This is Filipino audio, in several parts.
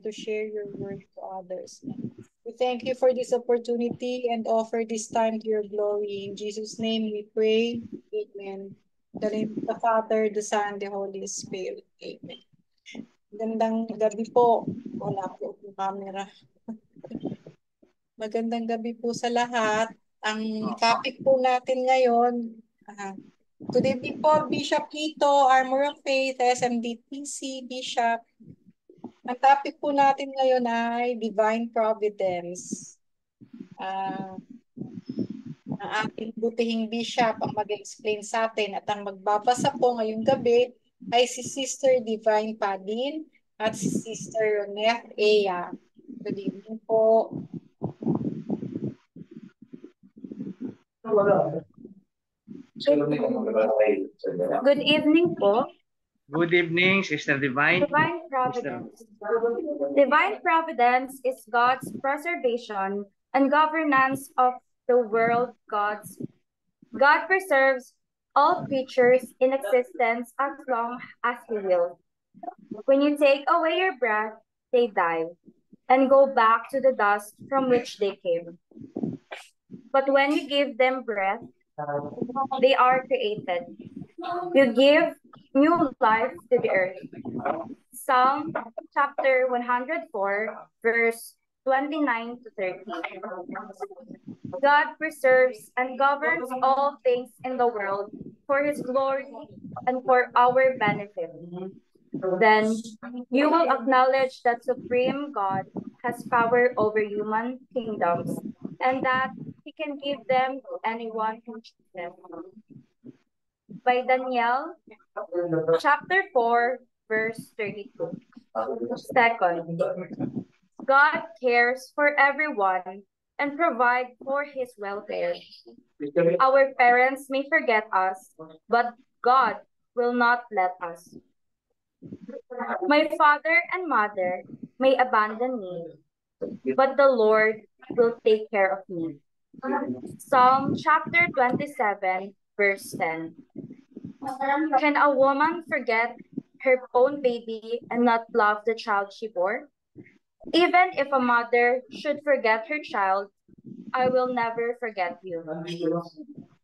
to share your word to others. We thank you for this opportunity and offer this time to your glory. In Jesus' name we pray. Amen. In the name of the Father, the Son, and the Holy Spirit. Amen. Magandang gabi po. Wala po yung camera. Magandang gabi po sa lahat. Ang topic po natin ngayon, today po, Bishop Ito, Armor of Faith, SMDTC, Bishop. Ang topic po natin ngayon ay Divine Providence. Ang ating butihing Bishop ang mag-explain sa atin at ang magbabasa po ngayong gabi ay si Sister Divine Padin at si Sister Ronette Ea. Good evening po. Good evening po. Good evening, Sister Divine. Divine Providence. Divine Providence is God's preservation and governance of the world. God preserves all creatures in existence as long as He wills. When you take away your breath, they die and go back to the dust from which they came. But when you give them breath, they are created. You give new life to the earth. Psalm chapter 104, verse 29 to 30. God preserves and governs all things in the world for His glory and for our benefit. Then you will acknowledge that Supreme God has power over human kingdoms and that He can give them to anyone who chooses. By Daniel chapter 4, verse 32. Second, God cares for everyone and provides for His welfare. Our parents may forget us, but God will not let us. My father and mother may abandon me, but the Lord will take care of me. Psalm chapter 27, verse 10. Can a woman forget her own baby and not love the child she bore? Even if a mother should forget her child, I will never forget you.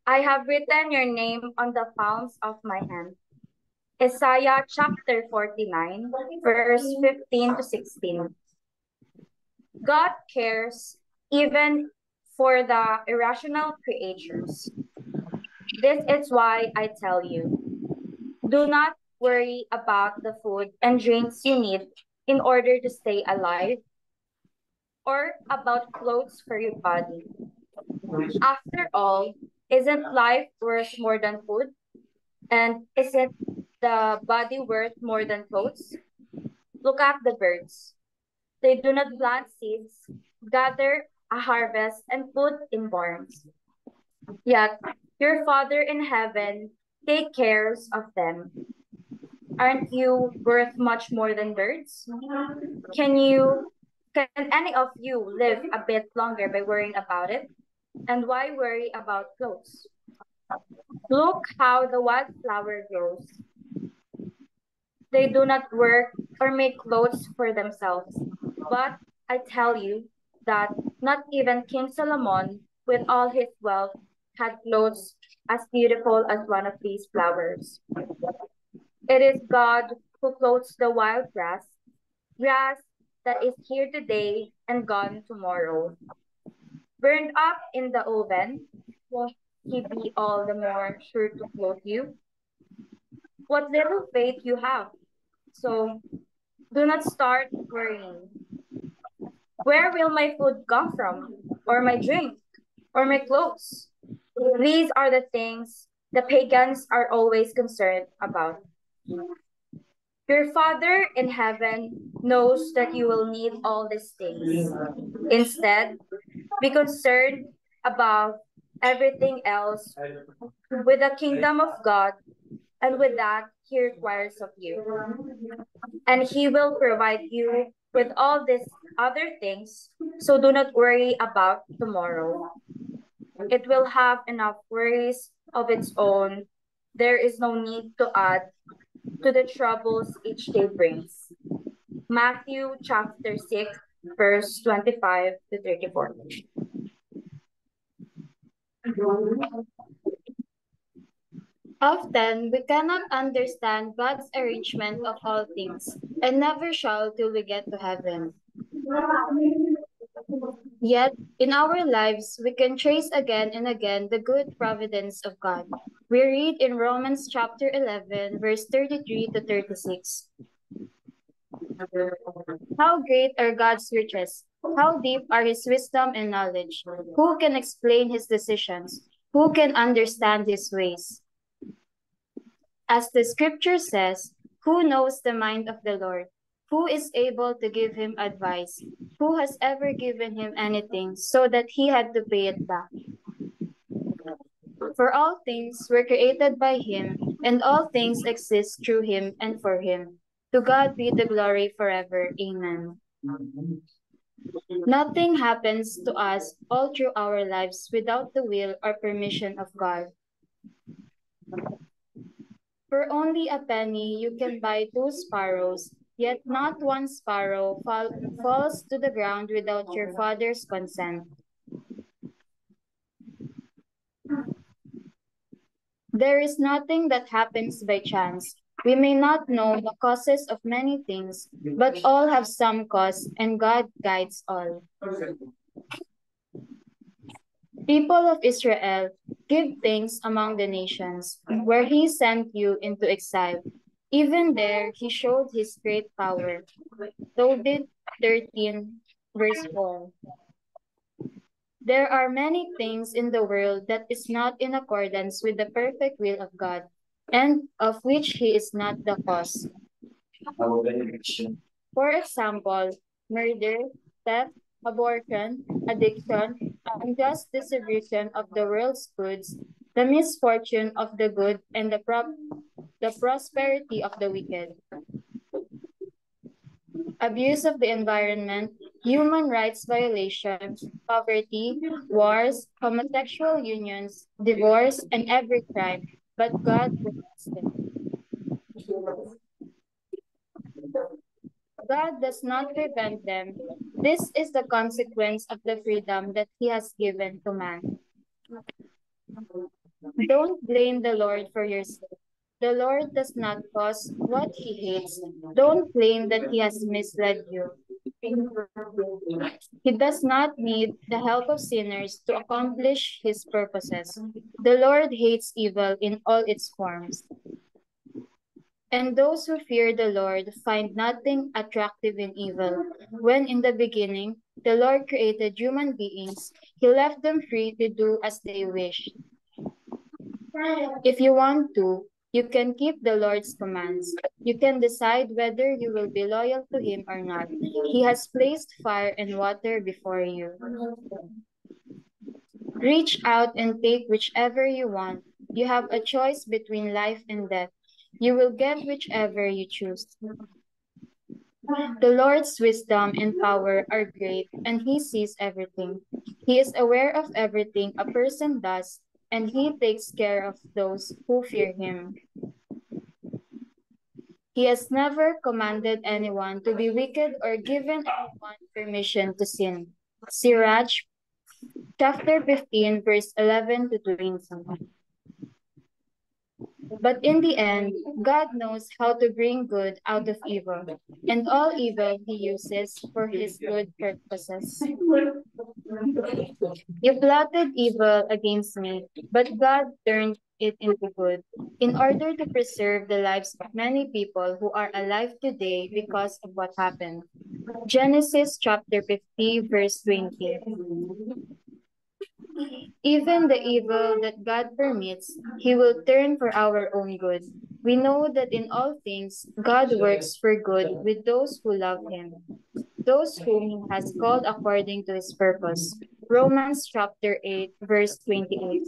I have written your name on the palms of my hand. Isaiah chapter 49, verse 15 to 16. God cares even for the irrational creatures. This is why I tell you, do not worry about the food and drinks you need in order to stay alive, or about clothes for your body. After all, isn't life worth more than food? And isn't the body worth more than clothes? Look at the birds. They do not plant seeds, gather a harvest, and put in barns. Yet your Father in heaven takes care of them. Aren't you worth much more than birds? Can any of you live a bit longer by worrying about it? And why worry about clothes? Look how the wildflower grows. They do not work or make clothes for themselves. But I tell you that not even King Solomon, with all his wealth, had clothes as beautiful as one of these flowers. It is God who clothes the wild grass that is here today and gone tomorrow. Burned up in the oven, will He be all the more sure to clothe you? What little faith you have. So do not start worrying. Where will my food come from? Or my drink? Or my clothes? These are the things the pagans are always concerned about. Your Father in heaven knows that you will need all these things. Instead, be concerned about everything else with the kingdom of God, and with that He requires of you. And He will provide you with all these other things, so do not worry about tomorrow. It will have enough worries of its own. There is no need to add to the troubles each day brings. Matthew chapter 6, verse 25 to 34. Often, we cannot understand God's arrangement of all things, and never shall till we get to heaven. Yet, in our lives, we can trace again and again the good providence of God. We read in Romans chapter 11, verse 33 to 36. How great are God's riches! How deep are his wisdom and knowledge! Who can explain his decisions? Who can understand his ways? As the scripture says, who knows the mind of the Lord? Who is able to give him advice? Who has ever given him anything so that he had to pay it back? For all things were created by him, and all things exist through him and for him. To God be the glory forever. Amen. Nothing happens to us all through our lives without the will or permission of God. For only a penny you can buy 2 sparrows, yet not one sparrow falls to the ground without your Father's consent. There is nothing that happens by chance. We may not know the causes of many things, but all have some cause, and God guides all. People of Israel, give thanks among the nations, where he sent you into exile. Even there he showed his great power. Tobit 13, verse 4. There are many things in the world that is not in accordance with the perfect will of God, and of which he is not the cause. For example, murder, theft, abortion, addiction, unjust distribution of the world's goods, the misfortune of the good, and the prosperity of the wicked. Abuse of the environment, human rights violations, poverty, wars, homosexual unions, divorce, and every crime, but God protects them. God does not prevent them. This is the consequence of the freedom that he has given to man. Don't blame the Lord for your sin. The Lord does not cause what he hates. Don't claim that he has misled you. He does not need the help of sinners to accomplish his purposes. The Lord hates evil in all its forms. And those who fear the Lord find nothing attractive in evil. When in the beginning the Lord created human beings, he left them free to do as they wished. If you want to, you can keep the Lord's commands. You can decide whether you will be loyal to him or not. He has placed fire and water before you. Reach out and take whichever you want. You have a choice between life and death. You will get whichever you choose. The Lord's wisdom and power are great, and he sees everything. He is aware of everything a person does, and he takes care of those who fear him. He has never commanded anyone to be wicked or given anyone permission to sin. Sirach chapter 15, verse 11 to 20. But in the end, God knows how to bring good out of evil, and all evil he uses for his good purposes. You plotted evil against me, but God turned it into good, in order to preserve the lives of many people who are alive today because of what happened. Genesis chapter 50, verse 20. Even the evil that God permits, he will turn for our own good. We know that in all things, God works for good with those who love him, those whom he has called according to his purpose. Romans chapter 8, verse 28.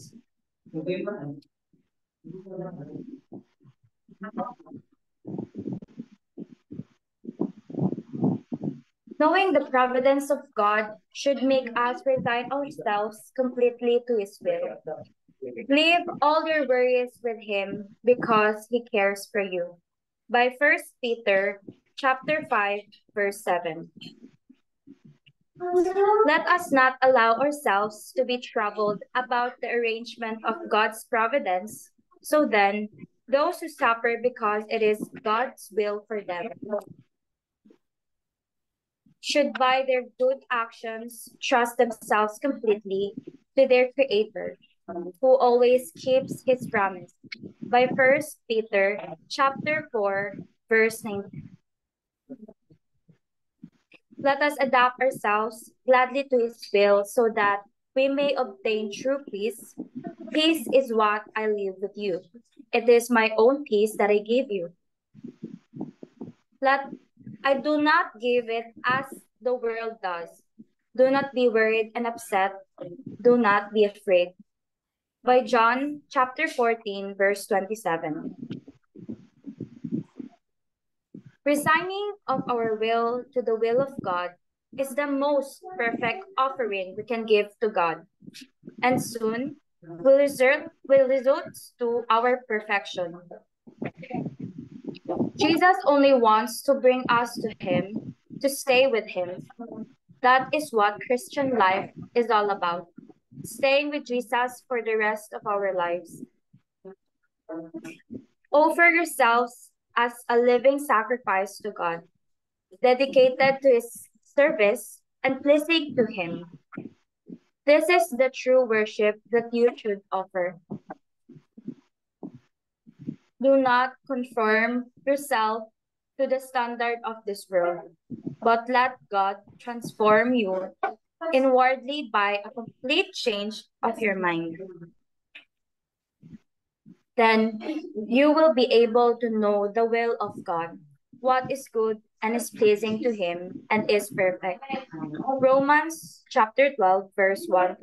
Knowing the providence of God should make us resign ourselves completely to his will. Leave all your worries with him because he cares for you. By 1 Peter chapter 5, verse 7. Let us not allow ourselves to be troubled about the arrangement of God's providence. So then, those who suffer because it is God's will for them should by their good actions trust themselves completely to their Creator, who always keeps his promise. By 1 Peter chapter 4, verse 19. Let us adapt ourselves gladly to his will so that we may obtain true peace. Peace is what I leave with you. It is my own peace that I give you. I do not give it as the world does. Do not be worried and upset. Do not be afraid. By John chapter 14, verse 27. Resigning of our will to the will of God is the most perfect offering we can give to God, and soon will result to our perfection. Jesus only wants to bring us to him, to stay with him. That is what Christian life is all about, staying with Jesus for the rest of our lives. Offer yourselves as a living sacrifice to God, dedicated to his service and pleasing to him. This is the true worship that you should offer. Do not conform yourself to the standard of this world, but let God transform you inwardly by a complete change of your mind. Then you will be able to know the will of God, what is good and is pleasing to him and is perfect. Romans chapter 12, verse 1.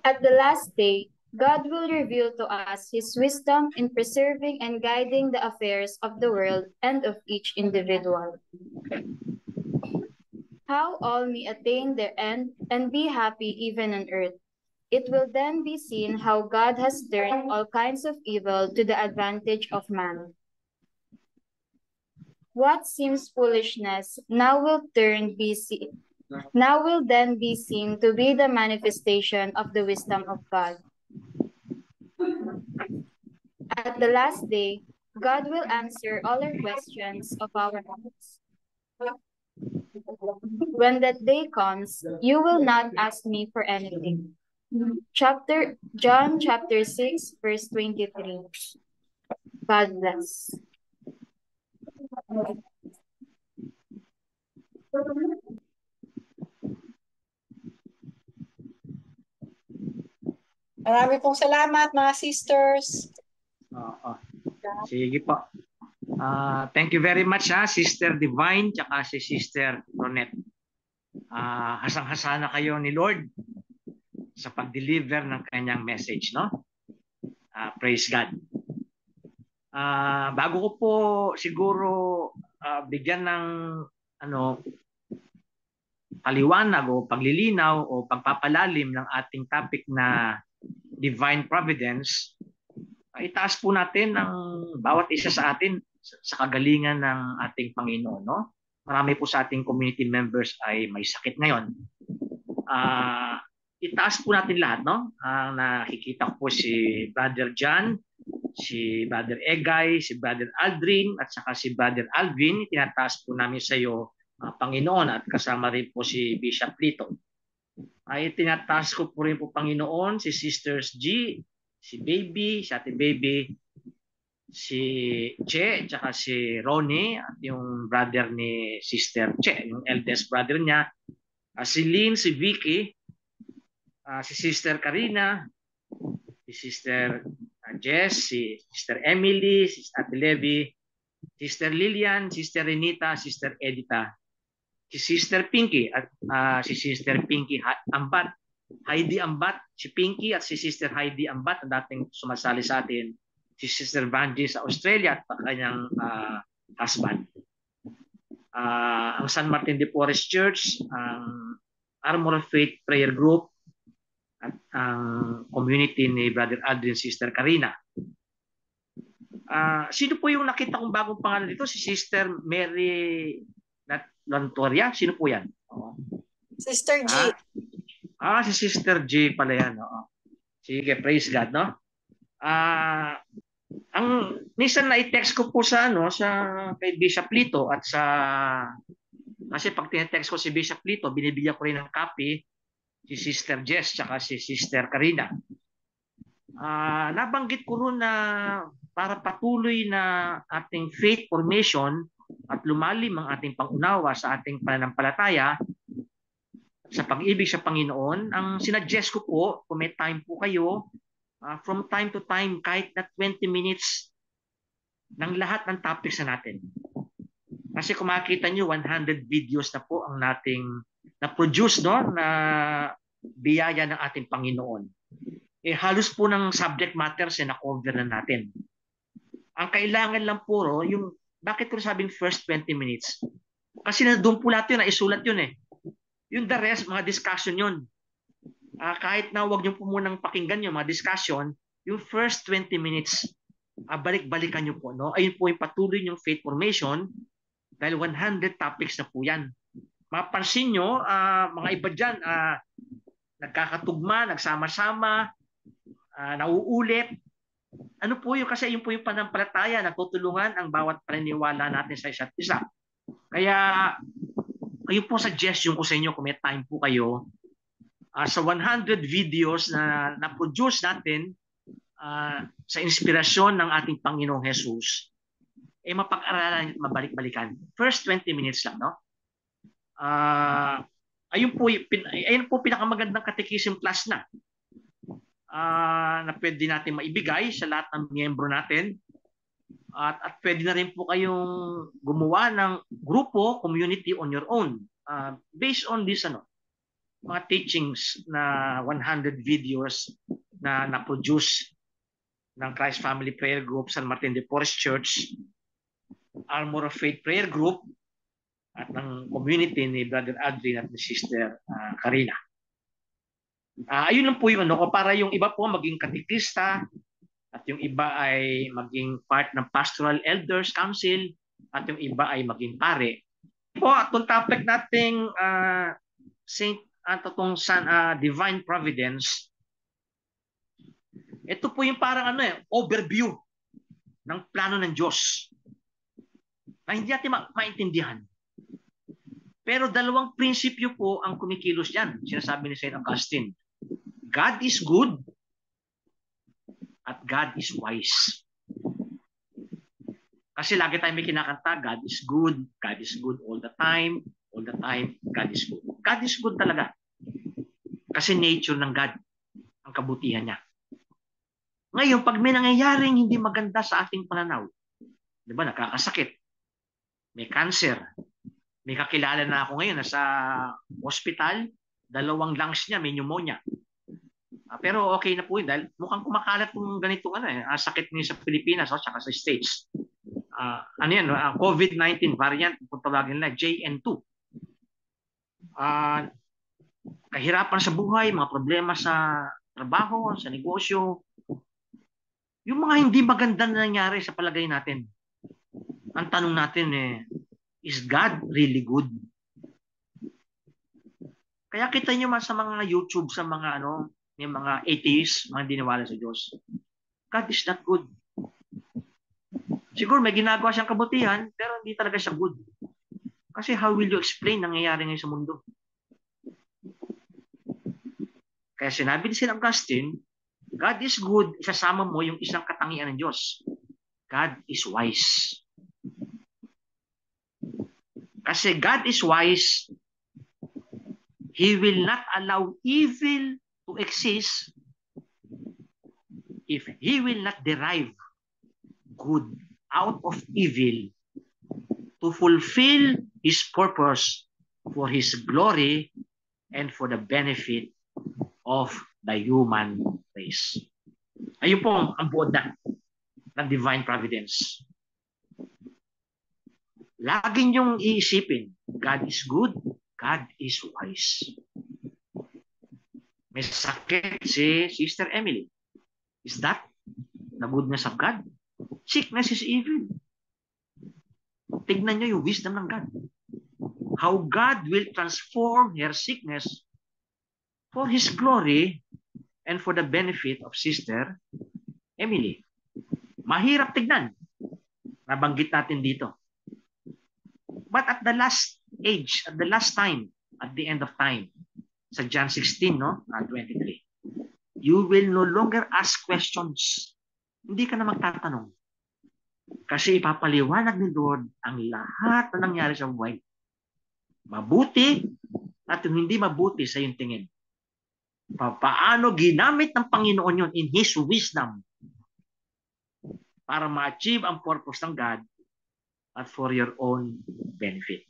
At the last day, God will reveal to us his wisdom in preserving and guiding the affairs of the world and of each individual. How all may attain their end and be happy even on earth. It will then be seen how God has turned all kinds of evil to the advantage of man. What seems foolishness now will then be seen to be the manifestation of the wisdom of God. At the last day, God will answer all our questions of our hearts. When that day comes, you will not ask me for anything. John chapter 6, verse 23. God bless. Marami pong salamat, mga sisters. Sige po. Thank you very much, Sister Divine tsaka si Sister Ronette. Hasang-hasa na kayo ni Lord sa pag-deliver ng kanyang message, no? Praise God. Bago ko po siguro bigyan ng paliwanag o paglilinaw o pagpapalalim ng ating topic na Divine Providence, itaas po natin ang bawat isa sa atin sa kagalingan ng ating Panginoon, no? Marami po sa ating community members ay may sakit ngayon. Itaas po natin lahat, no? Nakikita ko po si Brother John, si Brother Egay, si Brother Aldrin, at saka si Brother Alvin. Tinataas po namin sa iyo, Panginoon, at kasama rin po si Bishop Lito. Ay tinataas ko po rin po, Panginoon, si Sisters G, si Baby, si Ate Baby, si Che, tsaka si Ronnie, at yung brother ni Sister Che, yung eldest brother niya, si Lynn, si Vicky, si Sister Karina, si Sister Jess, si Sister Emily, si Ate Levi, Sister Lilian, Sister Renita, Sister Edita, si Sister Pinky at si Sister Pinky Ambat, Heidi Ambat, si Pinky at si Sister Heidi Ambat na dating sumasali sa atin, si Sister Vanji sa Australia at kanyang husband. Ang San Martin de Porres Church, ang Armor of Faith Prayer Group, at ang community ni Brother Aldrin, Sister Karina. Sino po yung nakita kong bagong pangalan dito? Si Sister Mary Lantoria? Sino po yan? Sister G. Si Sister G pala yan. Sige, praise God, no? Ang minsan na i-text ko po sa kay Bishop Lito at kasi pag tinetext ko si Bishop Lito, binibigyan ko rin ng copy si Sister Jess tsaka si Sister Karina. Nabanggit ko rin na para patuloy na ating faith formation at lumalim ang ating pangunawa sa ating pananampalataya sa pag-ibig sa Panginoon, ang sinuggest ko po, kung may time po kayo, from time to time, kahit na 20 minutes ng lahat ng topics na natin. Kasi kung makikita nyo, 100 videos na po ang nating na-produce, no, na biyaya ng ating Panginoon. Halos po ng subject matters na-cover na natin. Ang kailangan lang po, yung, bakit ko sabing first 20 minutes? Kasi doon po lahat yun, naisulat yun eh. Yung the rest, mga discussion yun. Kahit na huwag nyo po munang pakinggan yung mga discussion, yung first 20 minutes, balik-balikan nyo po. No? Ayun po yung patuloy yung faith formation dahil 100 topics na po yan. Mapansin nyo, mga iba dyan, nagkakatugma, nagsama-sama, nauulit. Ano po yun? Kasi yun po yung panampalataya, natutulungan ang bawat paniniwala natin sa isa't isa. Kaya, kayo po suggestion ko sa inyo kung may time po kayo sa 100 videos na na-produce natin sa inspirasyon ng ating Panginoong Jesus, mapag-aralan at mabalik-balikan. First 20 minutes lang, no? Ayun po pinakamagandang catechism class na pwede natin maibigay sa lahat ng miyembro natin. At pwede na rin po kayong gumawa ng grupo, community on your own. Based on this, mga teachings na 100 videos na na-produce ng Christ Family Prayer Group, San Martin de Porres Church, Armor of Faith Prayer Group, at ng community ni Brother Adrian at ni Sister Karina. Ayun lang po yung para yung iba po maging katekista, at yung iba ay maging part ng Pastoral Elders Council, at yung iba ay maging pare. Po, itong topic nating Divine Providence, ito po yung parang overview ng plano ng Diyos na hindi natin maintindihan. Pero dalawang prinsipyo po ang kumikilos yan. Sinasabi ni St. Augustine, God is good at God is wise. Kasi lagi tayo may kinakanta, God is good all the time, God is good. God is good talaga. Kasi nature ng God, ang kabutihan niya. Ngayon, pag may nangyayaring hindi maganda sa ating pananaw, di ba, nakakasakit, may cancer, may kakilala na ako ngayon nasa hospital, 2 lungs niya, may pneumonia. Pero okay na po yun dahil mukhang kumakalat yung ganitong sakit niya sa Pilipinas o saka sa States. COVID-19 variant, kung tawagin nila, JN2. Kahirapan sa buhay, mga problema sa trabaho, sa negosyo. Yung mga hindi maganda na nangyari sa palagay natin. Ang tanong natin is God really good? Kaya kita nyo sa mga YouTube, sa mga yung mga atheists, mga hindi niwala sa Diyos. God is not good. Siguro may ginagawa siyang kabutihan, pero hindi talaga siya good. Kasi how will you explain nangyayari ngayon sa mundo? Kaya sinabi ni St. Augustine, God is good, isasama mo yung isang katangian ng Diyos. God is wise. Kasi God is wise, He will not allow evil to exist if He will not derive good out of evil to fulfill His purpose for His glory and for the benefit of the human race. Ayun po ang buod ng divine providence. Lagi niyong iisipin, God is good, God is wise. May sakit si Sister Emily. Is that the goodness of God? Sickness is evil. Tignan nyo yung wisdom ng God. How God will transform her sickness for His glory and for the benefit of Sister Emily. Mahirap tignan. Nabanggit natin dito. But at the last age, at the last time, at the end of time, sa John 16, no? 23, you will no longer ask questions. Hindi ka na magtatanong. Kasi ipapaliwanag ni Lord ang lahat na nangyari sa buhay. Mabuti at yung hindi mabuti sa iyong tingin. Paano ginamit ng Panginoon yun in His wisdom para ma-achieve ang purpose ng God at for your own benefit.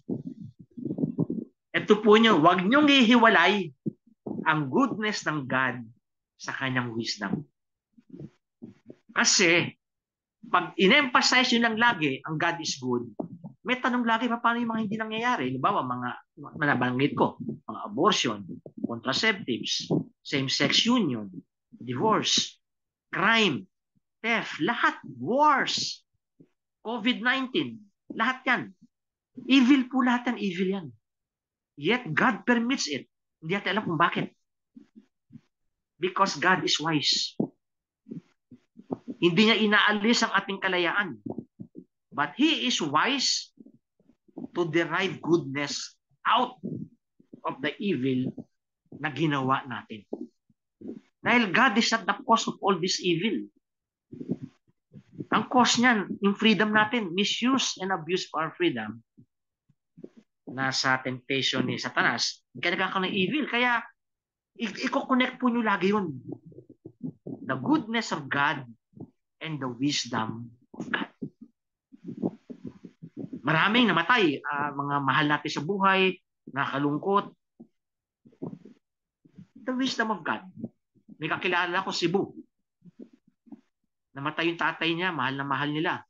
Ito po nyo, huwag nyong ihiwalay ang goodness ng God sa kanyang wisdom. Kasi, pag in-emphasize nyo lang lagi, ang God is good, may tanong lagi pa paano yung mga hindi nangyayari. Halimbawa, mga nabanggit ko, mga abortion, contraceptives, same-sex union, divorce, crime, theft, lahat, wars, COVID-19, lahat yan. Evil po lahat yan, evil yan. Yet God permits it. Hindi natin alam kung bakit. Because God is wise. Hindi niya inaalis ang ating kalayaan. But He is wise to derive goodness out of the evil na ginawa natin. Dahil God is at the cause of all this evil. Ang cause niyan, yung freedom natin, misuse and abuse of our freedom, nasa temptation ni Satanas, kaya nagkakaroon ng evil. Kaya, i-connect po nyo lagi yun. The goodness of God and the wisdom of God. Maraming namatay, mga mahal natin sa buhay, nakalungkot. The wisdom of God. May kakilala ko, Cebu. Namatay yung tatay niya, mahal na mahal nila.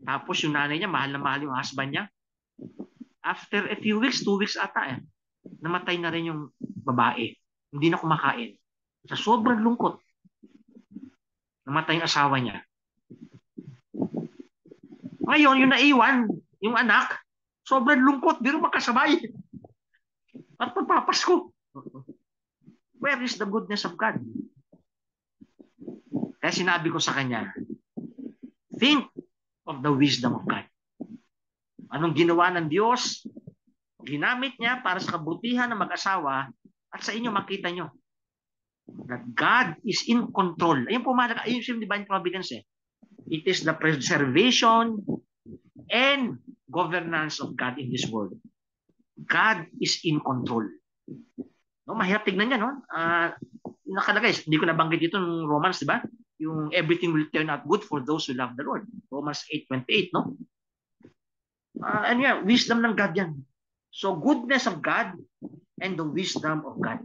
Tapos yung nanay niya, mahal na mahal yung husband niya. After a few weeks, 2 weeks ata, namatay na rin yung babae. Hindi na kumakain. Sa sobrang lungkot, namatay yung asawa niya. Ngayon, yung naiwan, yung anak, sobrang lungkot, di rin magkasabay. At pagpapasko. Where is the goodness of God? Kaya sinabi ko sa kanya, think of the wisdom of God. Anong ginawa ng Diyos? Ginamit niya para sa kabutihan ng mag-asawa at sa inyo makita nyo that God is in control. Ayun po mahalaga. Ayun yung divine providence. It is the preservation and governance of God in this world. God is in control. No, mahirap tignan yan. No? Nakalagay, hindi ko nabanggit dito ng Romans, di ba? Yung everything will turn out good for those who love the Lord. Romans 8:28, no? Ano yan? Wisdom ng God yan. So, goodness of God and the wisdom of God.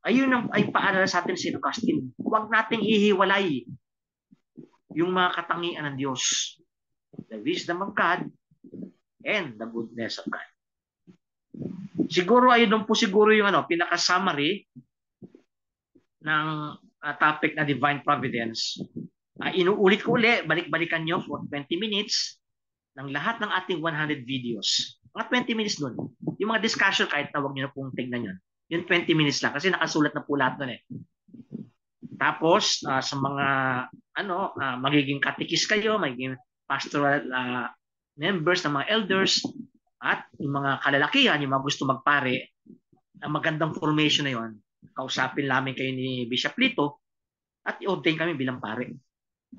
Ayun ang ay paalala sa atin si Augustine. Huwag nating ihiwalay yung mga katangian ng Diyos. The wisdom of God and the goodness of God. Siguro ayun po siguro yung pinaka-summary ng topic na divine providence. Inuulit ko ulit, balik-balikan nyo for 20 minutes ng lahat ng ating 100 videos. Mga 20 minutes nun. Yung mga discussion, kahit na huwag nyo na pong tingnan yun. Yung 20 minutes lang kasi nakasulat na po lahat nun . Tapos, sa mga magiging katikis kayo, magiging pastoral members ng mga elders, at yung mga kalalakihan, yung mga gusto magpare, ang magandang formation na yon, kausapin namin kayo ni Bishop Lito at i-ordain kami bilang pare.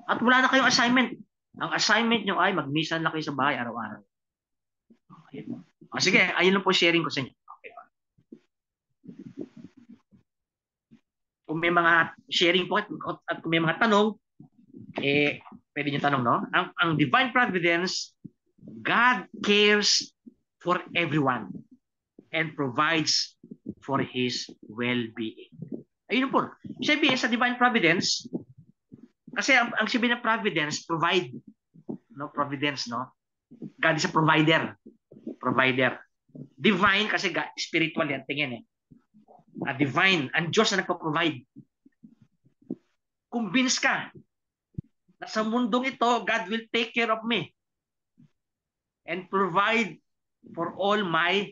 At wala na kayong assignment. Ang assignment nyo ay magmisa na kayo sa bahay araw-araw. Sige, ayun lang po sharing ko sa inyo. Okay. Kung may mga sharing po at kung may mga tanong, pwede nyo tanong, no? Ang divine providence, God cares for everyone and provides for His well-being. Ayun po. Sabihin sa divine providence, kasi ang sabihin ng providence, provide. No? Providence, no? God is a provider. Provider. Divine, kasi God, spiritual yan, tingin . Divine, ang Diyos na nagpo-provide. Convince ka na sa mundong ito, God will take care of me and provide for all my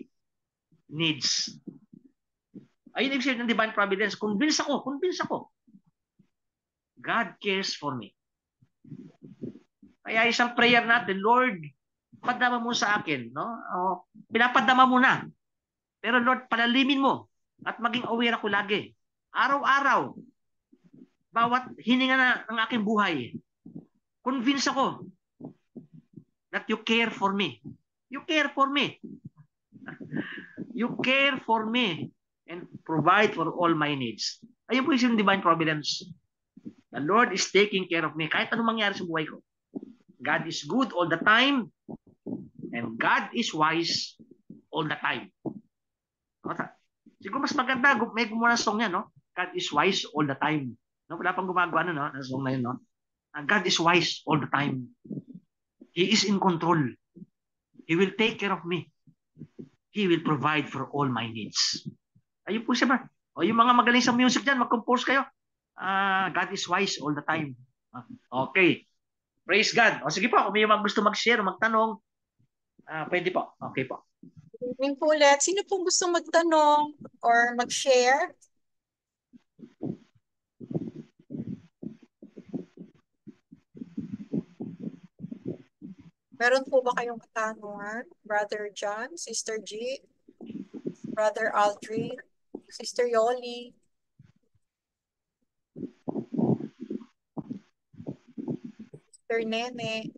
needs. Ayun yung sabi ng divine providence. Convince ako. God cares for me. Kaya isang prayer natin, Lord, padama mo sa akin. No? Pinapadama mo na. Pero Lord, palalimin mo at maging aware ako lagi. Araw-araw, bawat hininga na ng aking buhay, convince ako that you care for me. You care for me. You care for me and provide for all my needs. Ayun po yung divine providence. The Lord is taking care of me. Kahit anong mangyari sa buhay ko. God is good all the time and God is wise all the time. Siguro mas maganda, may gumawa ng song yan, no? God is wise all the time. No? Wala pang gumagawa no? Ng song na yun, no? God is wise all the time. He is in control. He will take care of me. He will provide for all my needs. Ayun po siya ba? O yung mga magaling sa music dyan, mag-compose kayo. God is wise all the time. Okay. Praise God. O sige po, kung may gusto mag-share, magtanong, pwede po. Okay po. Good evening po ulit. Sino pong gusto magtanong or mag-share? Meron po ba kayong katanungan? Brother John, Sister G, Brother Aldrin, Sister Yoli. Sister Nene.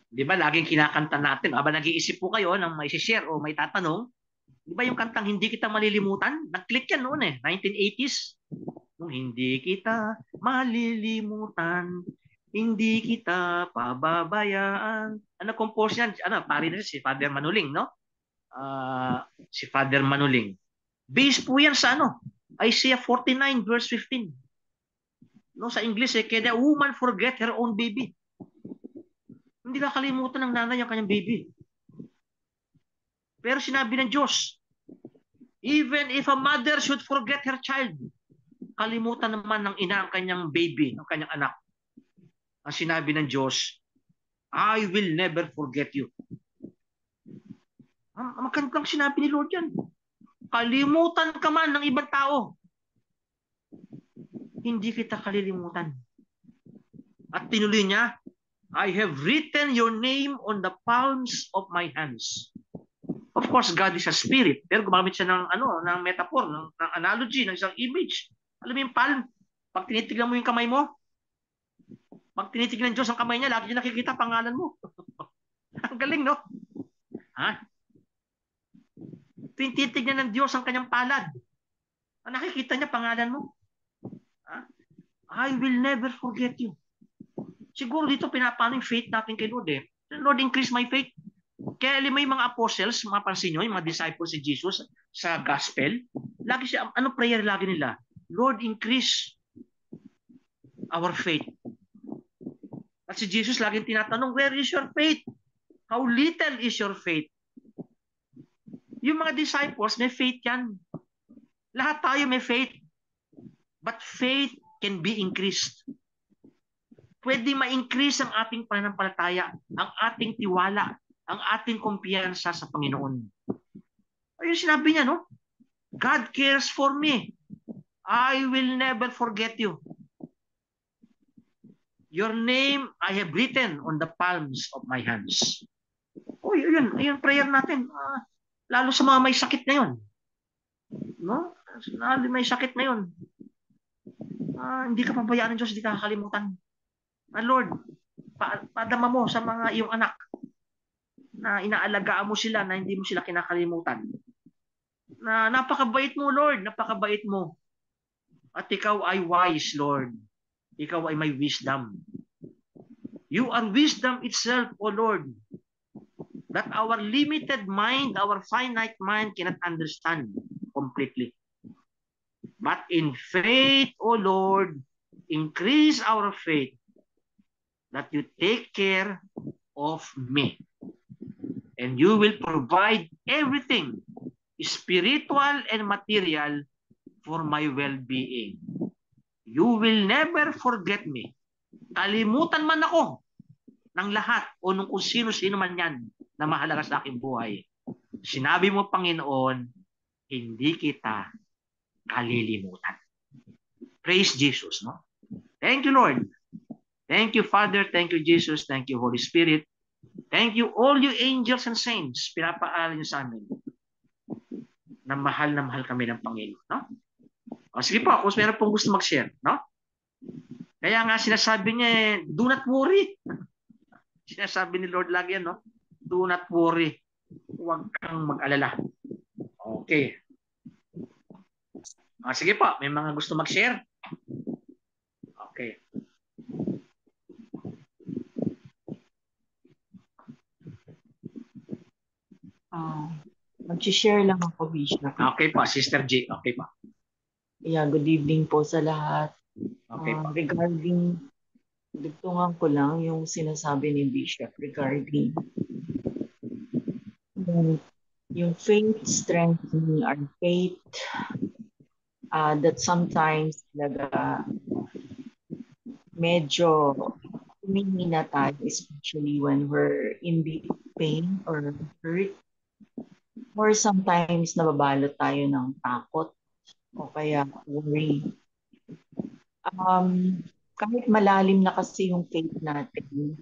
Di ba, laging kinakanta natin. Aba, nag-iisip po kayo ng may share o may tatanong. Di ba yung kantang Hindi Kita Malilimutan? Nag-click yan noon 1980s. Nung Hindi Kita Malilimutan, Hindi Kita Pababayaan. Ano compose yan? Pari na si Father Manuling, no? Si Father Manuling. Based po yan sa Isaiah 49 verse 15. No, sa English, can a woman forget her own baby? Hindi kakalimutan ng nanay ang kanyang baby. Pero sinabi ng Diyos, even if a mother should forget her child, kalimutan naman ng ina ang kanyang baby, ang kanyang anak. Ang sinabi ng Diyos, I will never forget you. Magandang sinabi ni Lord yan. Kalimutan ka man ng ibang tao, hindi kita kalilimutan. At tinuloy niya, I have written your name on the palms of my hands. Of course, God is a spirit. Pero gumamit siya ng metaphor, ng analogy, ng isang image. Alam mo yung palm? Pag tinitignan mo yung kamay mo, pag tinitignan ng Diyos ang kamay niya, lagi niya nakikita pangalan mo. Ang galing, no? Tinitignan ng Diyos ang kanyang palad. Nakikita niya pangalan mo. I will never forget you. Siguro dito pinapano yung faith natin kay Lord Lord, increase my faith. Kaya may mga apostles, mga pansin nyo, yung mga disciples si Jesus sa gospel, lagi siya, prayer lagi nila? Lord, increase our faith. At si Jesus laging tinatanong, where is your faith? How little is your faith? Yung mga disciples, may faith yan. Lahat tayo may faith. But faith can be increased. Pwede ma-increase ang ating pananampalataya, ang ating tiwala, ang ating kumpiyansa sa Panginoon. Ayun sinabi niya, no? God cares for me. I will never forget you. Your name I have written on the palms of my hands. Yun prayer natin. Lalo sa mga may sakit na yun. No? Lalo may sakit na yun. Hindi ka pabayaan ng Diyos, hindi ka kakalimutan. Lord, padama mo sa mga iyong anak na inaalagaan mo sila na hindi mo sila kinakalimutan. Na napakabait mo, Lord, napakabait mo. At ikaw ay wise, Lord. Ikaw ay may wisdom. You are wisdom itself, O Lord, that our limited mind, our finite mind cannot understand completely. But in faith, O Lord, increase our faith that you take care of me. And you will provide everything, spiritual and material, for my well-being. You will never forget me. Kalimutan man ako ng lahat o nung kung sino-sino man yan na mahalaga sa aking buhay. Sinabi mo, Panginoon, hindi kita kalilimutan. Praise Jesus, no? Thank you, Lord. Thank you, Father. Thank you, Jesus. Thank you, Holy Spirit. Thank you, all you angels and saints. Pinapaaral niyo sa amin na mahal kami ng Panginoon, no? O, sige po, kung meron pong gusto mag-share, no? Kaya nga sinasabi niya, do not worry. Sinasabi ni Lord lagi yan, no? Do not worry. Huwag kang mag-alala. Okay. O, sige po, may mga gusto mag-share? Okay. Mag-share lang ako, Bishop. Okay po, Sister G. Okay po. Yeah, good evening po sa lahat. Okay po. Regarding, dugtungan ko lang yung sinasabi ni Bishop regarding yung faith, strengthening our faith, that sometimes talaga medyo humihina tayo, especially when we're in the pain or hurt, or sometimes nababalot tayo ng takot o kaya worry. Kahit malalim na kasi yung faith natin,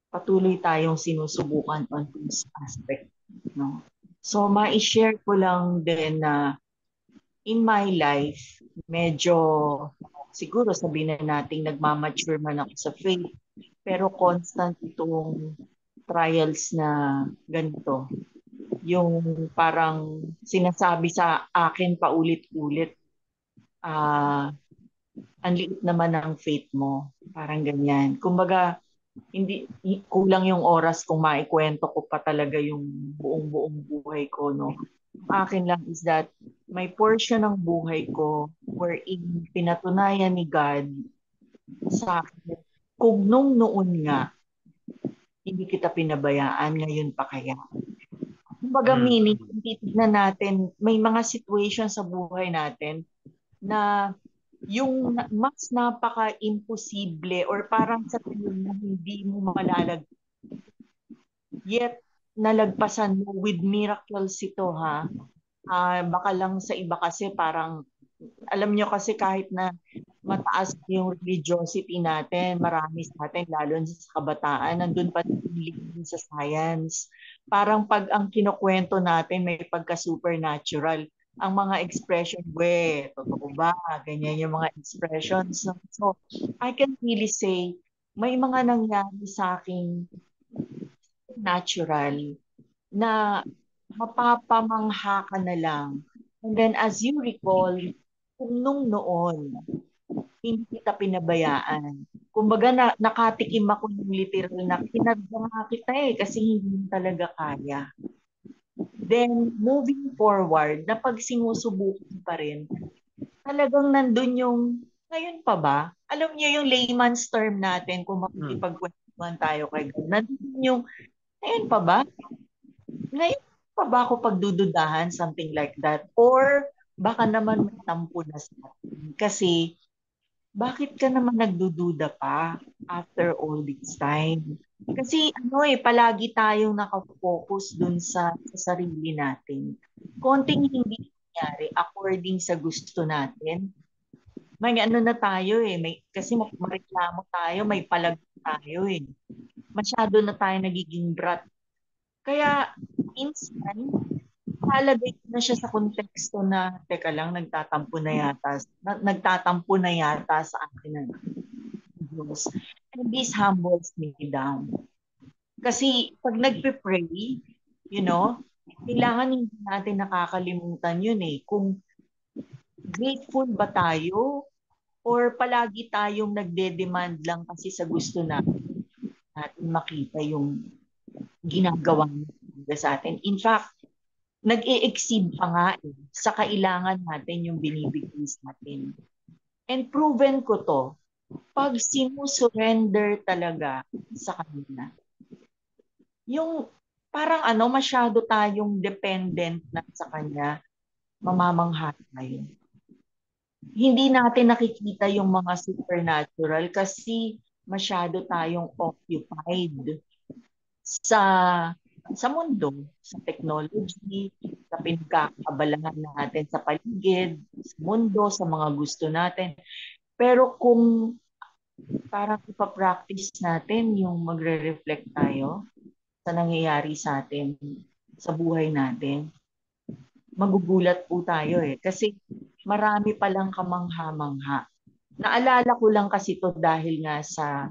patuloy tayong sinusubukan on this aspect, no? So, ma-share ko lang din na in my life, medyo siguro sabihin na natin nagmamature man ako sa faith, pero constant itong trials na ganito. Yung parang sinasabi sa akin paulit-ulit, ang liit naman ng faith mo. Parang ganyan. Kumbaga, hindi kulang yung oras kung maikwento ko pa talaga yung buong buhay ko, no? Akin lang is that may portion ng buhay ko wherein pinatunayan ni God sa akin kung nung noon nga hindi kita pinabayaan, ngayon pa kaya. Kumbaga meaning, titignan natin, may mga situation sa buhay natin na yung mas napaka-imposible or parang sa tingin mo hindi mo malalag. Yet, nalagpasan mo with miracles ito, ha? Baka lang sa iba kasi parang, alam nyo kasi kahit na mataas yung religiosity natin, marami sa atin, lalo sa kabataan, nandun pa din sa science. Parang pag ang kinukwento natin may pagka-supernatural, ang mga expression, totoo ba? Ganyan yung mga expressions. So, I can really say, may mga nangyari sa akin natural na mapapamangha ka na lang. And then as you recall, kung nung noon, hindi kita pinabayaan. Kumbaga nakatikim ako ng literal na pinagdama kita kasi hindi talaga kaya. Then, moving forward, na pag sinusubukan pa rin, talagang nandun yung, ngayon pa ba? Alam niyo yung layman's term natin, kung makikipagkwentuhan tayo kay God, nandun yung, ngayon pa ba? Ngayon pa ba ako pagdududahan? Something like that. Or, baka naman may tampo na sa atin. Kasi, bakit ka naman nagdududa pa after all this time? Kasi palagi tayong nakafocus dun sa sarili natin. Konting hindi nangyari according sa gusto natin. May na tayo kasi mareklamo tayo, may palag tayo Masyado na tayo nagiging brat. Kaya, instant, halagay na siya sa konteksto na, teka lang, nagtatampo na yata sa akin ng Diyos. And this humbles me down. Kasi pag nagpe-pray, kailangan hindi natin nakakalimutan yun Kung grateful ba tayo or palagi tayong nagde-demand lang kasi sa gusto natin makita yung ginagawa niya sa atin. In fact, nag-e-exceed pa nga sa kailangan natin yung binibigay sa atin. And proven ko to, pag sinusurrender talaga sa kanila, yung parang masyado tayong dependent na sa kanya, mamamangha tayo. hindi natin nakikita yung mga supernatural kasi masyado tayong occupied sa mundo, sa technology, sa pinagkakaabalahan natin sa paligid, sa mundo, sa mga gusto natin. Pero kung parang ipapractice natin yung magre-reflect tayo sa nangyayari sa atin, sa buhay natin, magugulat po tayo eh. Kasi marami palang kamangha-mangha. Naalala ko lang kasi to dahil nga sa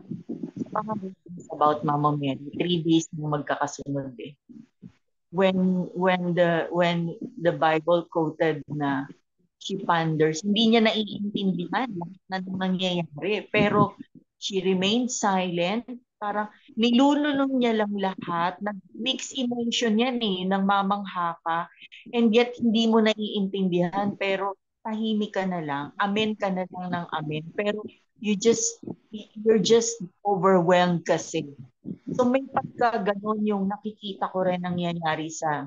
pangabigis about Mama Mary. 3 days na magkakasunod eh. When the Bible quoted na she ponders, hindi niya naiintindihan lahat na nangyayari. Pero she remained silent. Parang nilulunong niya lang lahat. Nag-mix emotion yan eh, ng mamangha ka. And yet, hindi mo naiintindihan. Pero tahimik ka na lang. Amen ka na lang ng amen. Pero you're just overwhelmed kasi. So may pagka ganon yung nakikita ko rin nangyayari sa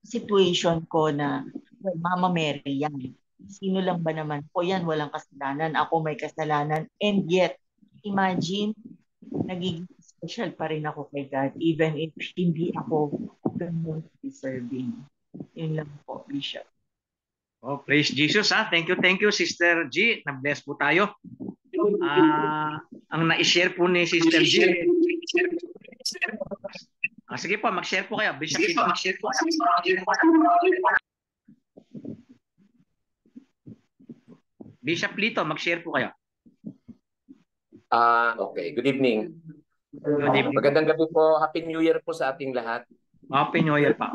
situation ko na, well, Mama Mary yan. Sino lang ba naman po yan? Walang kasalanan. Ako may kasalanan. And yet, imagine, nagiging special pa rin ako kay God even if hindi ako ganun deserving. Yun lang po, Bishop. Oh, praise Jesus ha. Thank you, Sister G. Na-bless po tayo. Ang na-share po ni Sister G. Sige po, mag-share po kayo. Bishop Lito. Bishop Lito, mag-share po kayo. Okay. Good evening. Good evening. Magandang gabi po. Happy New Year po sa ating lahat. Happy New Year pa.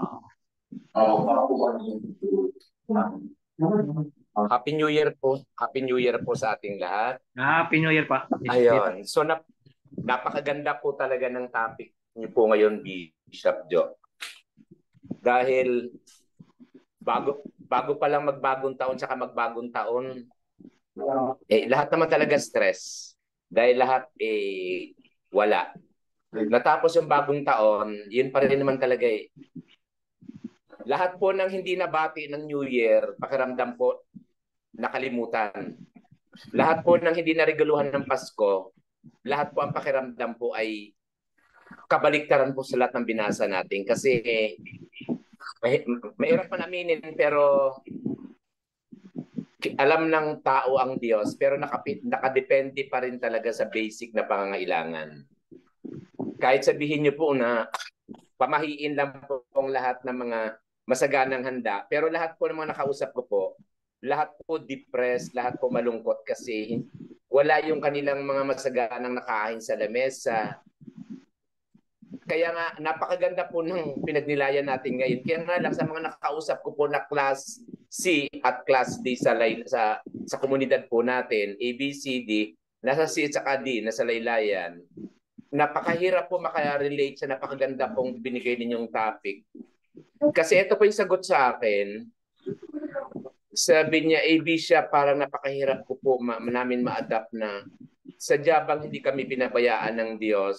Happy New Year po. Happy New Year po sa ating lahat. Happy New Year pa. Ayun. So napakaganda po talaga ng topic niyo po ngayon, Bishop Joe. Dahil bago pa lang magbagong taon saka magbagong taon, lahat naman talaga stress. Dahil lahat wala. Natapos yung bagong taon, yun pa rin naman talaga eh. Lahat po ng hindi nabati ng New Year, pakiramdam po, nakalimutan. Lahat po ng hindi naregaluhan ng Pasko, lahat po ang pakiramdam po ay kabaliktaran po sa lahat ng binasa natin. Kasi mahirap man aminin, pero alam ng tao ang Diyos, pero nakadepende pa rin talaga sa basic na pangangailangan. Kahit sabihin niyo po na pamahiin lang po ang lahat ng mga masaganang handa, pero lahat po ng mga nakausap ko po, lahat po depressed, lahat po malungkot kasi wala yung kanilang mga masaganang nakain sa lamesa. Kaya nga, napakaganda po ng pinagnilayan natin ngayon. Kaya nga lang sa mga nakausap ko po na class C at class D sa komunidad po natin, A, B, C, D, nasa C at saka D, nasa laylayan. Napakahirap po makarelate sa napakaganda pong binigay ninyong topic. Kasi ito po yung sagot sa akin. Sabi niya, AB siya, parang napakahirap ko po namin ma-adapt na sadya bang hindi kami pinabayaan ng Diyos.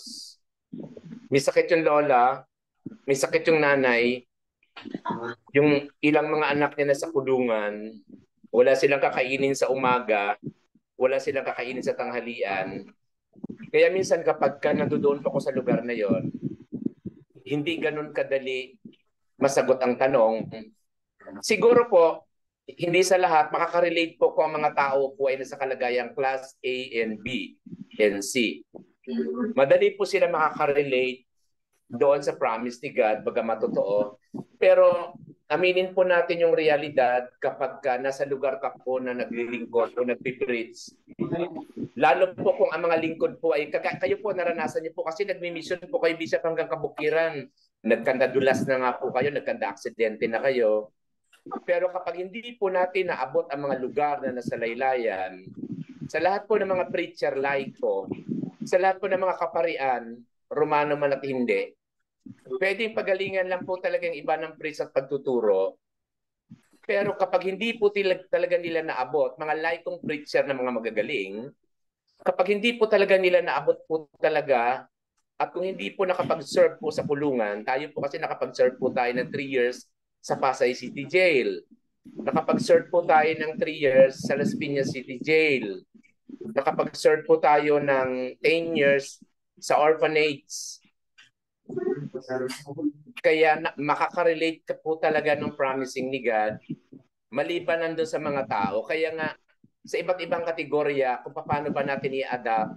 May sakit yung lola, may sakit yung nanay, yung ilang mga anak niya nasa kulungan, wala silang kakainin sa umaga, wala silang kakainin sa tanghalian. Kaya minsan kapag nandoon po ako sa lugar na yon, hindi ganun kadali masagot ang tanong. Siguro po, hindi sa lahat, makaka-relate po kung ang mga tao po ay nasa kalagayang class A and B and C. Madali po sila makaka-relate doon sa promise ni God, bagamat totoo. Pero aminin po natin yung realidad kapag nasa lugar ka po na naglilingkod o nagpipreach. Lalo po kung ang mga lingkod po ay, kayo po naranasan niyo po kasi nagmi-mission po kayo, Bishop, hanggang Kabukiran. Nagkandadulas na nga po kayo, nagkanda-aksidente na kayo. Pero kapag hindi po natin naabot ang mga lugar na nasa laylayan, sa lahat po ng mga preacher laiko, sa lahat po ng mga kaparian, Romano man at hindi, pwedeng pagalingan lang po talaga yung iba ng preach at pagtuturo. Pero kapag hindi po talaga nila naabot, mga laikong preacher na mga magagaling, kapag hindi po talaga nila naabot po talaga, at kung hindi po nakapag-serve po sa kulungan, tayo po kasi nakapag-serve po tayo ng 3 years sa Pasay City Jail. Nakapag-serve po tayo ng 3 years sa Las Piñas City Jail. Nakapag-serve po tayo ng 10 years sa orphanage. Kaya makaka-relate ka po talaga ng promising ni God maliban nandun sa mga tao. Kaya nga, sa iba't ibang kategorya, kung paano ba natin i-adapt,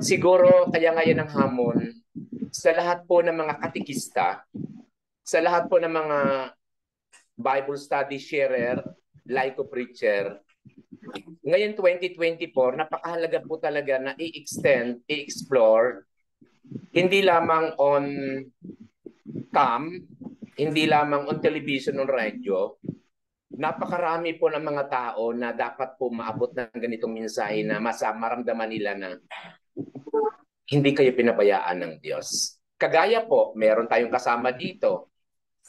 siguro kaya nga yan ang hamon sa lahat po ng mga katikista, sa lahat po ng mga Bible study sharer, laiko preacher. Ngayon 2024, napakahalaga po talaga na i-extend, i-explore, hindi lamang on cam, hindi lamang on television, on radio. Napakarami po ng mga tao na dapat po maabot ng ganitong mensahe na maramdaman nila na hindi kayo pinabayaan ng Diyos. Kagaya po, meron tayong kasama dito.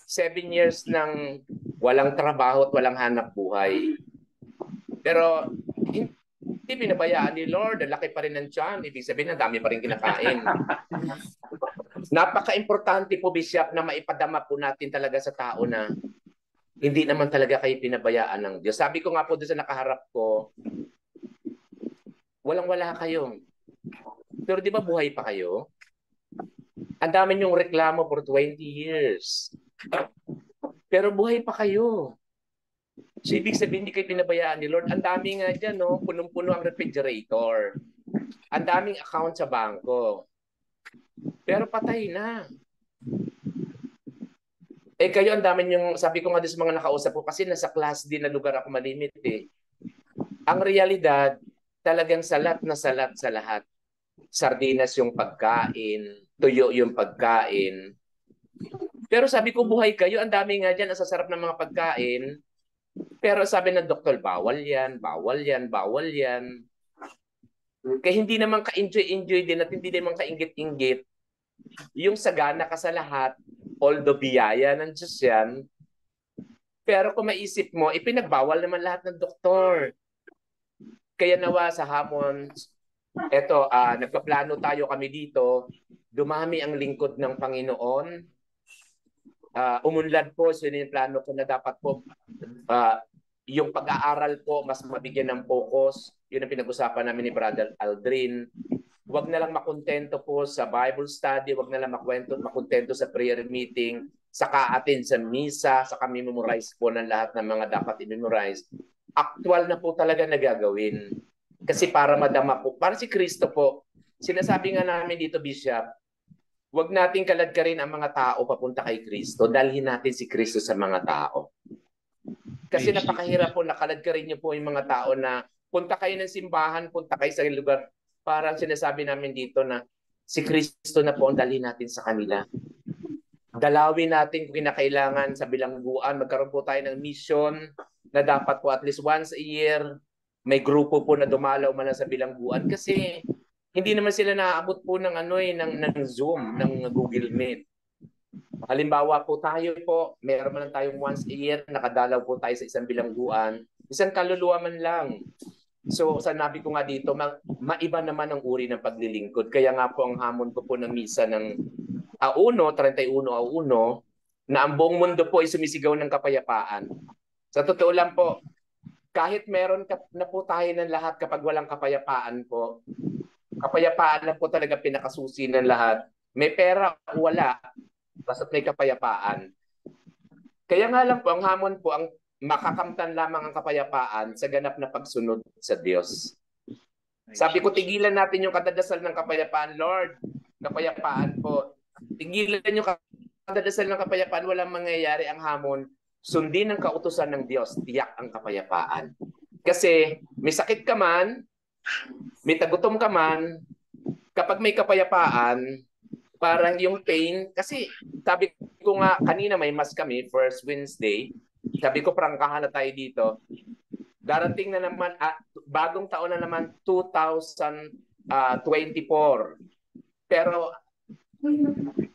7 years ng walang trabaho at walang hanap buhay. Pero hindi pinabayaan ni Lord. Ang laki pa rin ng tiyan. Ibig sabihin, ang dami pa rin kinakain. Napaka-importante po, Bishop, na maipadama po natin talaga sa tao na hindi naman talaga kayo pinabayaan ng Diyos. Sabi ko nga po doon sa nakaharap ko, walang-wala kayo. Pero di ba buhay pa kayo? Ang dami niyong reklamo for 20 years. Pero buhay pa kayo. So, ibig sabihin, hindi kayo pinabayaan ni Lord. Ang dami nga dyan, no? Punong-puno ang refrigerator. Ang daming account sa bangko. Pero patay na. Eh kayo, ang dami yung, sabi ko nga din sa mga nakausap ko, kasi nasa class din na lugar ako malimit eh. Ang realidad, talagang salat na salat sa lahat. Sardinas yung pagkain, tuyo yung pagkain. Pero sabi ko, buhay kayo, ang dami nga dyan, ang sasarap ng mga pagkain. Pero sabi ng doktor, bawal yan, bawal yan, bawal yan. Kaya hindi naman ka-enjoy din at hindi naman ka-inggit-inggit. Yung sagana ka sa lahat, although biyaya ng Diyos yan, pero kung maisip mo, ipinagbawal naman lahat ng doktor. Kaya nawa sa hamon, eto, nagpaplano tayo kami dito, dumami ang lingkod ng Panginoon. Umunlad po, so yun yung plano ko na dapat po, yung pag-aaral po, mas mabigyan ng focus. Yun ang pinag-usapan namin ni Brother Aldrin. Huwag na lang makontento po sa Bible study, huwag na lang makontento sa prayer meeting, saka atin sa misa, saka memorize po ng lahat ng mga dapat i-memorize. Actual na po talaga nagagawin. Kasi para madama po, para si Kristo po, sinasabi nga namin dito, Bishop, huwag nating kaladkarin ang mga tao papunta kay Kristo, dalhin natin si Kristo sa mga tao. Kasi napakahirap po, nakaladkarin niyo po yung mga tao na punta kayo ng simbahan, punta kayo sa lugar. Parang sinasabi namin dito na si Kristo na po ang dalhin natin sa kanila. Dalawin natin kung kinakailangan sa bilangguan. Magkaroon po tayo ng mission na dapat po at least once a year may grupo po na dumalaw man sa bilangguan. Kasi hindi naman sila naaabot po ng ng Zoom, ng Google Meet. Halimbawa po tayo po, meron man tayong once a year, nakadalaw po tayo sa isang bilangguan. Isang kaluluwa man lang. So, sanabi ko nga dito, maiba naman ang uri ng paglilingkod. Kaya nga po ang hamon ko po ng misa ng 31 na ang buong mundo po ay sumisigaw ng kapayapaan. Sa totoo lang po, kahit meron na po tayo ng lahat kapag walang kapayapaan po, kapayapaan na po talaga pinakasusi ng lahat. May pera o wala, basta may kapayapaan. Kaya nga lang po, ang hamon po, ang makakamtan lamang ang kapayapaan sa ganap na pagsunod sa Diyos. Sabi ko, tigilan natin yung kadadasal ng kapayapaan, Lord. Kapayapaan po. Tigilan yung kadadasal ng kapayapaan, walang mangyayari. Ang hamon, sundin ang kautusan ng Diyos, tiyak ang kapayapaan. Kasi may sakit ka man, may tagutom ka man, kapag may kapayapaan, parang yung pain, kasi sabi ko nga, kanina may mas kami, first Wednesday, sabi ko, prangkahan na tayo dito. Darating na naman, bagong taon na naman, 2024. Pero,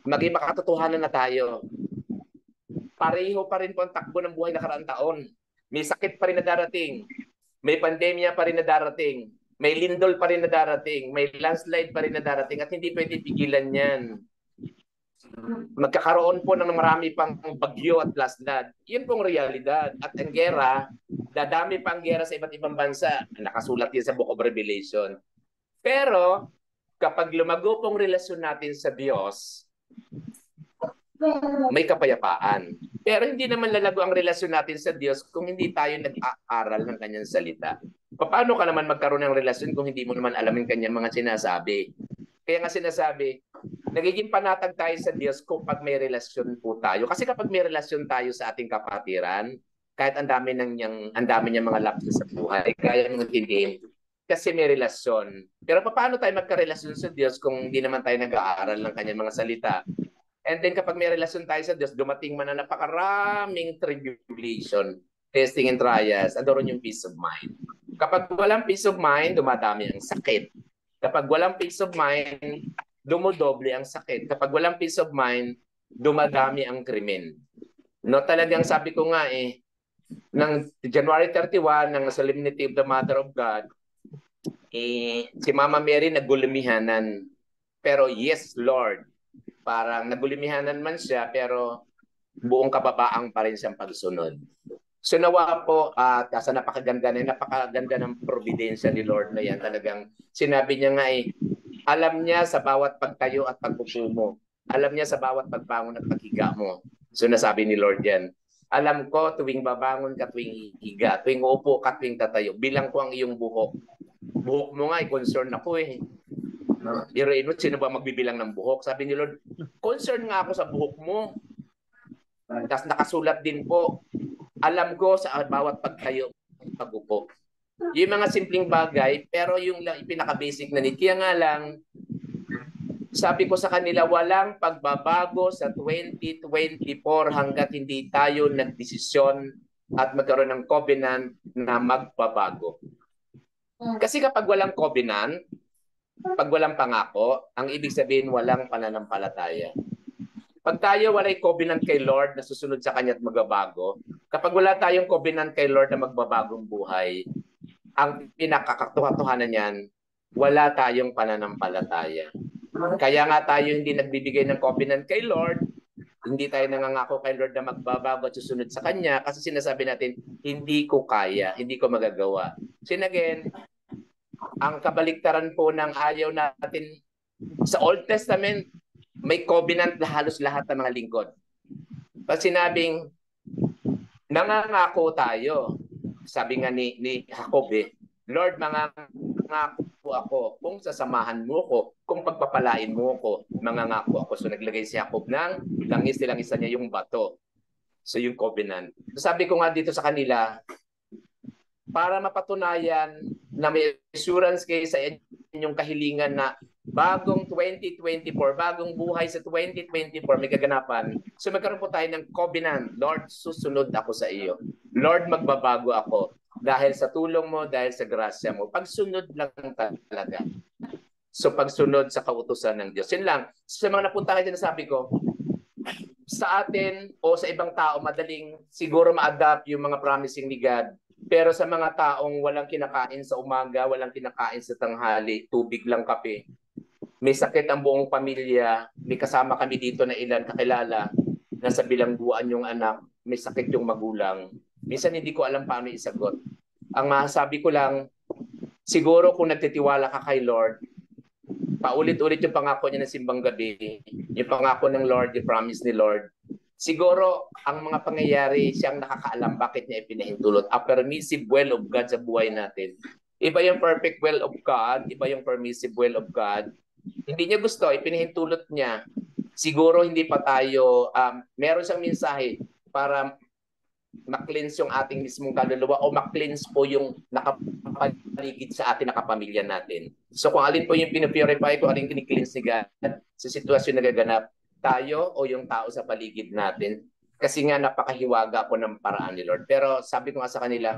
maging makatotohanan na tayo. Pareho pa rin po ang takbo ng buhay nakaraang taon. May sakit pa rin na darating. May pandemya pa rin na darating. May lindol pa rin na darating. May landslide pa rin na darating. At hindi pwede pigilan yan. Magkakaroon po ng marami pang bagyo at lasdad. Yun pong realidad. At ang gera, dadami pa ang gera sa iba't ibang bansa. Nakasulat yun sa Book of Revelation. Pero, kapag lumago pong relasyon natin sa Diyos, may kapayapaan. Pero hindi naman lalago ang relasyon natin sa Diyos kung hindi tayo nag-aaral ng kanyang salita. Paano ka naman magkaroon ng relasyon kung hindi mo naman alam yung kanyang mga sinasabi? Kaya nga sinasabi, nagiging panatag tayo sa Diyos kapag may relasyon po tayo. Kasi kapag may relasyon tayo sa ating kapatiran, kahit ang dami niyang mga lapses sa buhay, kaya mong intindihin kasi may relasyon. Pero paano tayo magkarelasyon sa Diyos kung hindi naman tayo nag-aaral ng kanyang mga salita? And then kapag may relasyon tayo sa Diyos, dumating man na napakaraming tribulation, testing and trials, andoon yung peace of mind. Kapag walang peace of mind, dumadami ang sakit. Kapag walang peace of mind, dumodoble ang sakit. Kapag walang peace of mind, dumadami ang krimen. No, talagang sabi ko nga ng January 31, ng Solemnity of the Mother of God, si Mama Mary nagulumihanan. Pero yes, Lord, parang nagulimahanan man siya pero buong kababaang pa rin siyang pagsunod. So nawa po at sa napakaganda ng providensya ni Lord na yan. Talagang sinabi niya nga alam niya sa bawat pagtayo at pagpupo mo. Alam niya sa bawat pagbangon at paghiga mo. So nasabi ni Lord yan, alam ko tuwing babangon ka, tuwing higa, tuwing uupo ka, tuwing tatayo, bilang ko ang iyong buhok. Buhok mo nga concern ako Iroin mo, sino ba magbibilang ng buhok? Sabi ni Lord, concern nga ako sa buhok mo. Tapos nakasulat din po, alam ko sa bawat pagtayo, pagupo. Yung mga simpleng bagay, pero yung pinaka-basic na kaya nga lang, sabi ko sa kanila, walang pagbabago sa 2024 hanggat hindi tayo nagdesisyon at magkaroon ng covenant na magbabago. Kasi kapag walang covenant, pag walang pangako, ang ibig sabihin walang pananampalataya. Pag tayo walay covenant kay Lord na susunod sa Kanya at magbabago, kapag wala tayong covenant kay Lord na magbabagong buhay, ang pinakakatotohanan niyan, wala tayong pananampalataya. Kaya nga tayo hindi nagbibigay ng covenant kay Lord, hindi tayo nangangako kay Lord na magbabago at susunod sa Kanya kasi sinasabi natin, hindi ko kaya, hindi ko magagawa. So again, ang kabaliktaran po ng ayaw natin sa Old Testament, may covenant na halos lahat ng mga lingkod. Pag sinabing, nangangako tayo, sabi nga ni Jacob Lord, mangangako ako kung sasamahan mo ko, kung pagpapalain mo ko, mangangako ako. So naglagay si Jacob ng langis niya yung bato. So yung covenant. So, sabi ko nga dito sa kanila, para mapatunayan na may assurance kayo sa inyong kahilingan na bagong 2024, bagong buhay sa 2024, may kaganapan. So magkaroon po tayo ng covenant. Lord, susunod ako sa iyo. Lord, magbabago ako. Dahil sa tulong mo, dahil sa grasya mo. Pagsunod lang talaga. So pagsunod sa kautusan ng Diyos. Yun lang. Sa mga napunta kayo, sinasabi ko, sa atin o sa ibang tao, madaling siguro ma-adapt yung mga promising ni God. Pero sa mga taong walang kinakain sa umaga, walang kinakain sa tanghali, tubig lang, kape, may sakit ang buong pamilya, may kasama kami dito na ilan kakilala, nasa bilangguan yung anak, may sakit yung magulang. Minsan hindi ko alam paano isagot. Ang masasabi ko lang, siguro kung nagtitiwala ka kay Lord, paulit-ulit yung pangako niya ng simbang gabi, yung pangako ng Lord, yung promise ni Lord, siguro, ang mga pangyayari, siyang nakakaalam bakit niya ipinahintulot. A permissive will of God sa buhay natin. Iba yung perfect will of God, iba yung permissive will of God. Hindi niya gusto, ipinahintulot niya. Siguro hindi pa tayo, meron siyang mensahe para ma-cleanse yung ating mismong kaluluwa o ma-cleanse po yung nakapaligid sa atin, nakapamilya natin. So kung alin po yung pinupurify ko, alin kinikleanse ni God sa sitwasyon na gaganap, tayo o yung tao sa paligid natin. Kasi nga napakahiwaga po ng paraan ni Lord. Pero sabi ko nga sa kanila,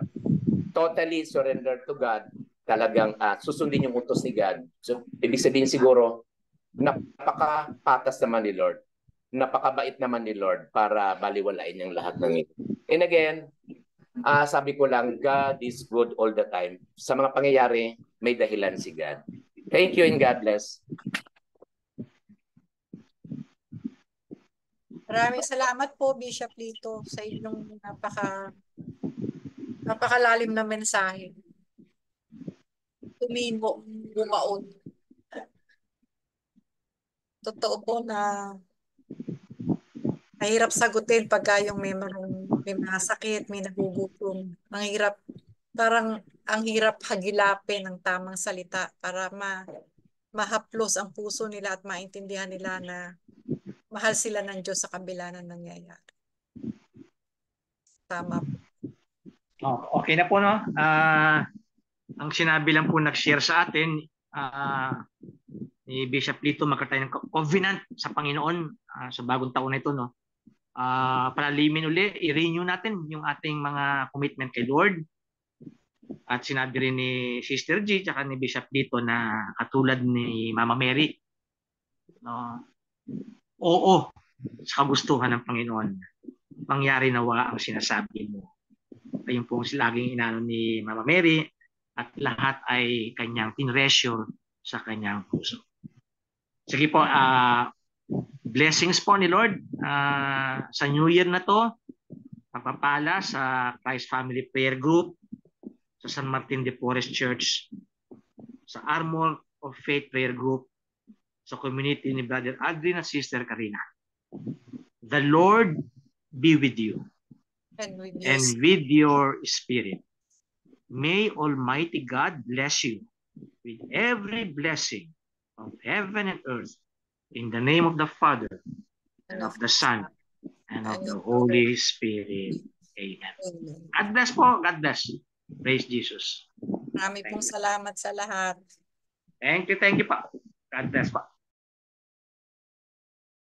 totally surrender to God. Talagang susundin yung utos ni God. So ibig sabihin siguro, napakapatas naman ni Lord. Napakabait naman ni Lord para baliwalain yung lahat ng ito. And again, sabi ko lang, God is good all the time. Sa mga pangyayari, may dahilan si God. Thank you and God bless. Maraming salamat po, Bishop Lito, sa inyong napakalalim na mensahe. Tumimo, bumaon. Totoo po na mahirap sagutin pagka yung may mga sakit, may nagugutom. Mahirap, parang ang hirap hagilapin ng tamang salita para mahaplos ang puso nila at maintindihan nila na mahal sila ng Diyos sa kabila ng nangyayari. Tama po. Oh, okay na po, no? Ang sinabi lang po nag-share sa atin ni Bishop Lito, magkatayo ng covenant sa Panginoon sa bagong taon na ito, no? Palalimin uli, i-renew natin yung ating mga commitment kay Lord. At sinabi rin ni Sister G at ni Bishop Lito na katulad ni Mama Mary, no? Oo, sa kagustuhan ng Panginoon, mangyari nawa ang sinasabi mo. Ayun po laging inano ni Mama Mary, at lahat ay kanyang tinresure sa kanyang puso. Sige po, blessings po ni Lord sa New Year na to, pagpapala sa Christ Family Prayer Group, sa San Martin de Porres Church, sa Armor of Faith Prayer Group, sa community ni Brother Aldrin at Sister Karina. The Lord be with you and with your spirit. May Almighty God bless you with every blessing of heaven and earth, in the name of the Father, and of the Son, and of the Holy Spirit. Amen. God bless po. God bless. Praise Jesus. Marami pong salamat sa lahat. Thank you po. God bless po.